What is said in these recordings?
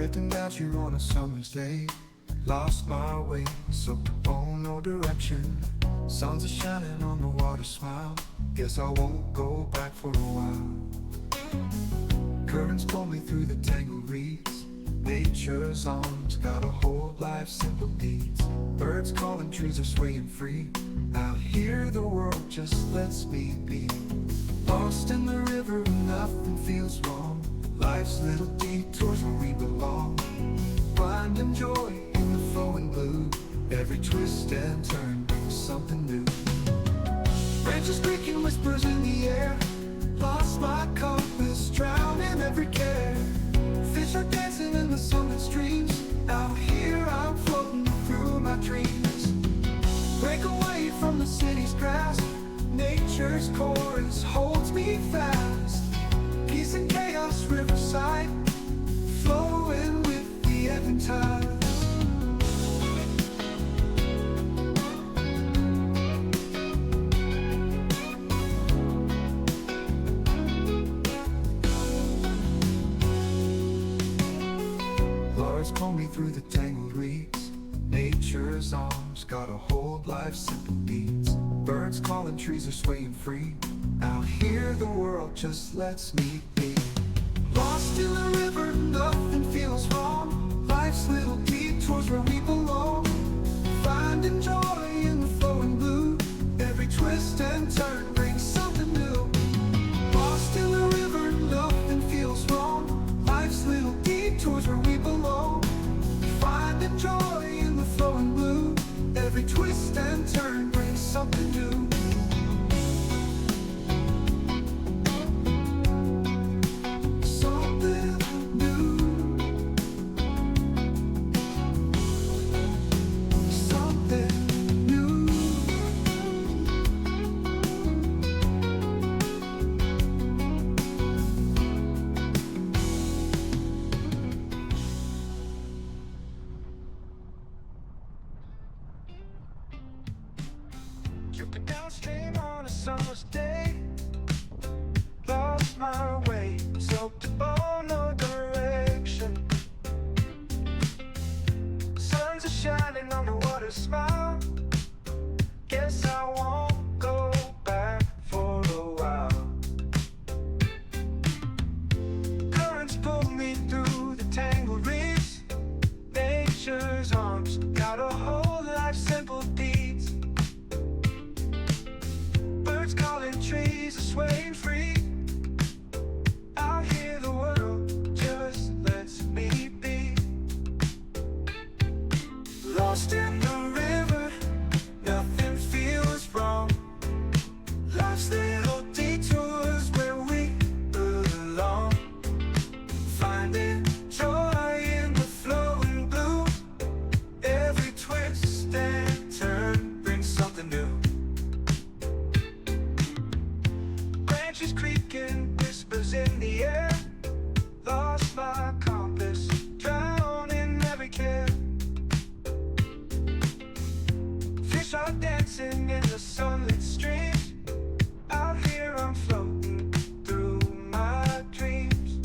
Drifting down here on a summer's day, lost my way, so no direction. Suns are shining on the water, smile. Guess I won't go back for a while. Currents pull me through the tangled reeds. Nature's arms got a hold life's simple deeds. Birds calling, trees are swaying free. Out here the world just lets me be. Lost in the river, nothing feels wrong. Life's little detours where we belong. Finding joy in the flowing blue. Every twist and turn brings something new. Branches creaking, whispers in the air. Lost my compass, drowning every care. Fish are dancing in the sunlit streams. Out here I'm floating through my dreams. Break away from the city's grasp. Nature's chorus holds me fast. Peace and chaos, riverside, flowing with the ebb and tide. Lars call me through the tangled reeds. Nature's arms got a hold life's simple deeds. Birds calling, trees are swaying free. Out here the world just lets me be. Lost in the river, nothing feels wrong. Life's little detours where we belong. Finding joy in the flowing blue. Every twist and turn brings something new. Lost in the river, nothing feels wrong. Life's little detours where we belong. Finding joy in the flowing blue. Every twist and turn brings something new. Drifting downstream on a summer's day, lost my way, soaked upon no direction. Suns are shining on the water, smile. Guess I won't go back for a while. Currents pull me through the tangled reeds. Nature's arms got a whole life's simple deeds. Birds calling, trees are swaying free. Out here the world just lets me be. Lost in the river, nothing feels wrong. Life's little detours where we belong. Finding joy in the flowing blue. Every twist and turn brings something new. Branches creaking, whispers in the air. Lost my compass, drowning every care. Fish are dancing in the sunlit streams. Out here I'm floating through my dreams.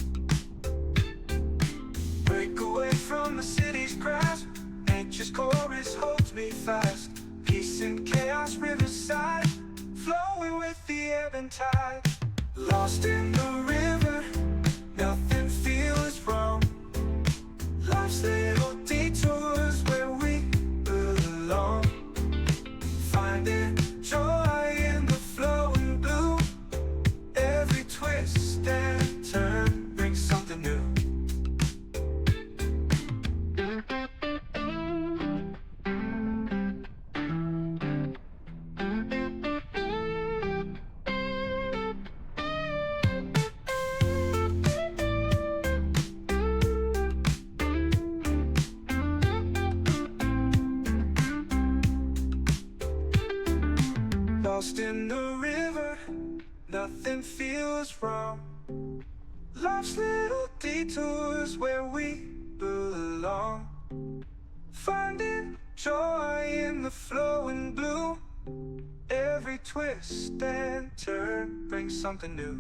Break away from the city's grasp. Nature's chorus holds me fast. Peace and chaos, riverside, flowing with the ebb and tide. Lost in the river, nothing feels wrong. Life's little detours where we belong. Finding joy in the flowing blue. Every twist and turn brings something new. Lost in the river, nothing feels wrong. Life's little detours where we belong. Finding joy in the flowing blue. Every twist and turn brings something new.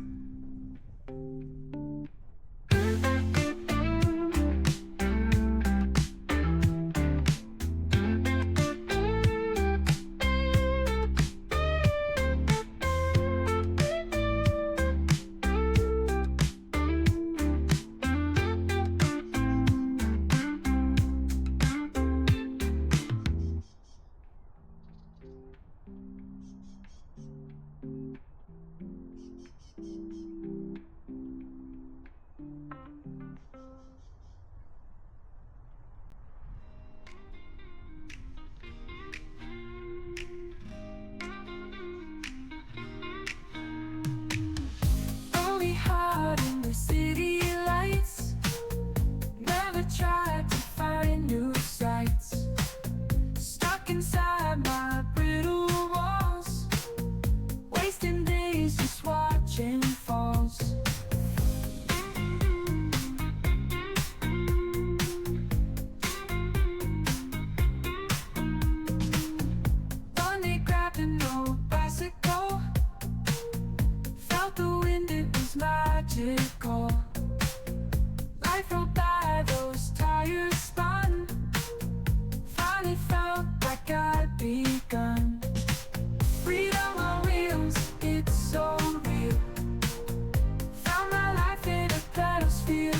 Felt the wind, it was magical. Life rolled by, those tires spun. Finally felt like I'd begun. Freedom on wheels, it's so real. Found my life in a pedal sphere.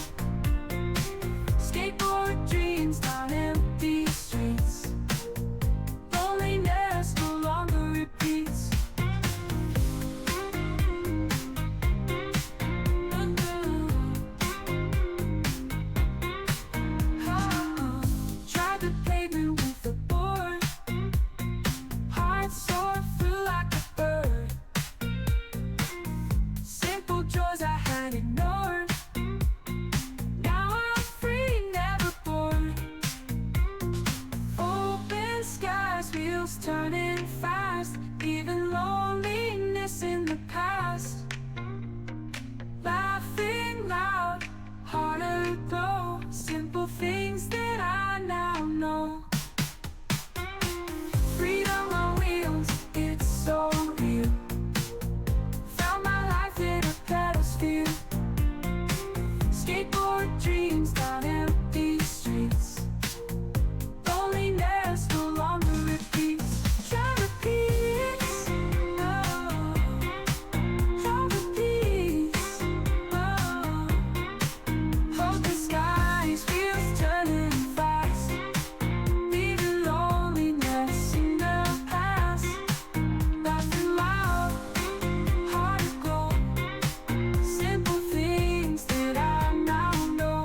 Skateboard dreams down empty streets. Loneliness no longer repeats. Tried the pavement with the board. Heart soared through like a bird. Simple joys I had ignored. Now I'm free, never bored. Open skies, wheels turning fast. Even loneliness in the past. Laughing loud, harder glow. Simple things that I now know. Freedom on wheels, it's so real. Found my life in a pedal sphere. Skateboard dreams down empty streets. Loneliness no longer repeats. Try repeats. Oh, try repeats. Oh, hold the skies, wheels turning fast. Leaving loneliness in the past. Laughing loud, heart aglow. Simple things that I now know.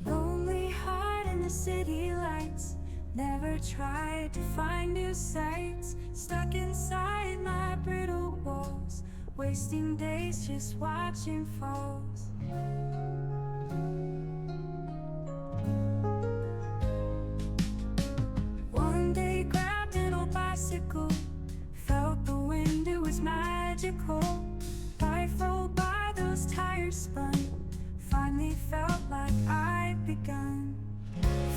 Lonely heart in the city lights. Never tried to find new sights. Stuck inside my brittle walls. Wasting days just watching falls. One day grabbed an old bicycle. Felt the wind, it was magical. Life rolled by, those tires spun. Finally felt like I'd begun.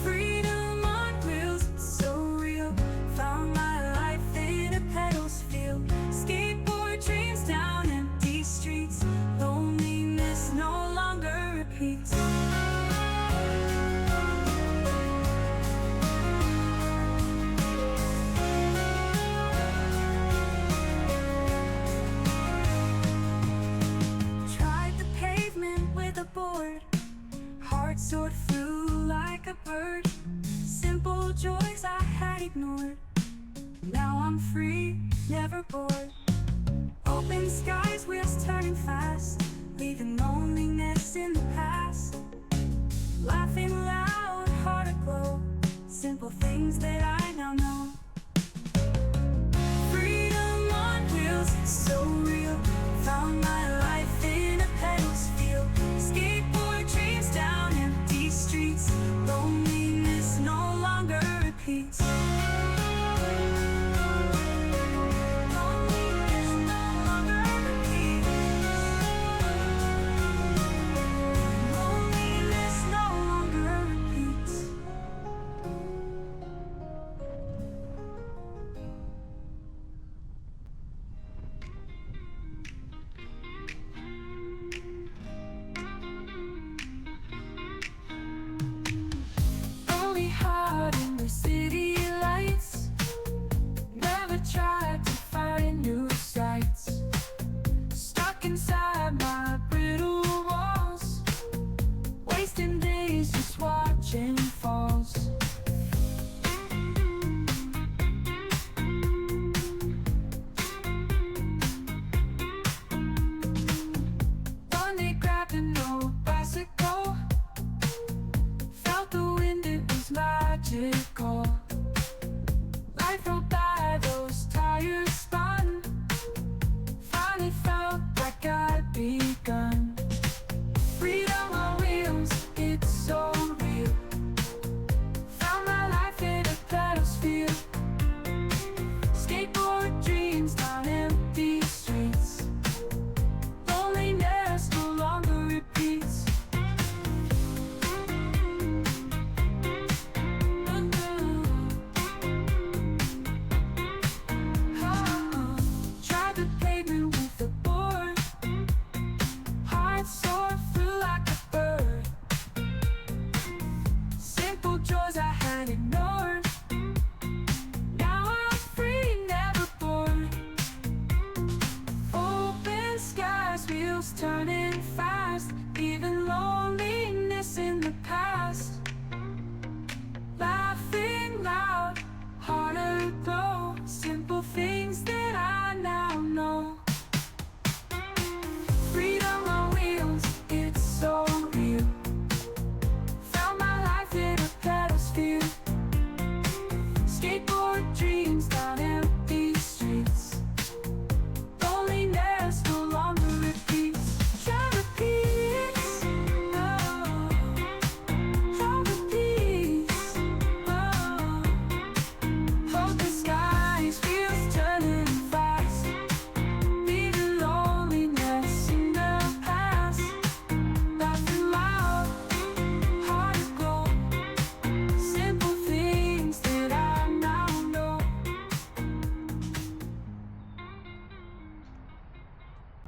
Freedom on wheels, it's so real. Found my life in a pedal's field. Skateboard dreams down empty streets. Loneliness no longer repeats. Tried the pavement with a board. Heart soared through like a bird. Simple joys I had ignored. Now I'm free, never bored. Open skies, wheels turning fast. Leaving loneliness in the past. Laughing loud, heart aglow. Simple things that I now know.